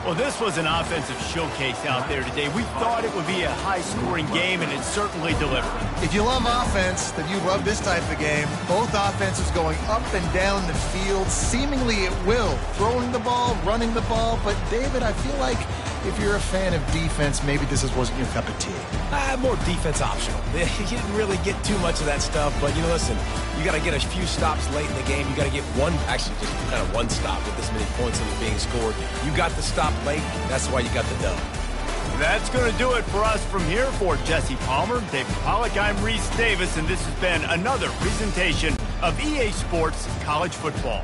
Well, this was an offensive showcase out there today. We thought it would be a high-scoring game, and it certainly delivered. If you love offense, then you love this type of game. Both offenses going up and down the field, seemingly at will. Throwing the ball, running the ball. But, David, I feel like if you're a fan of defense, maybe this wasn't your cup of tea. More defense optional. You didn't really get too much of that stuff, but, listen, you got to get a few stops late in the game. You got to get just kind of one stop with this many points that are being scored. You got the stop late. That's why you got the dub. That's going to do it for us from here. For Jesse Palmer, David Pollack, I'm Reese Davis, and this has been another presentation of EA Sports College Football.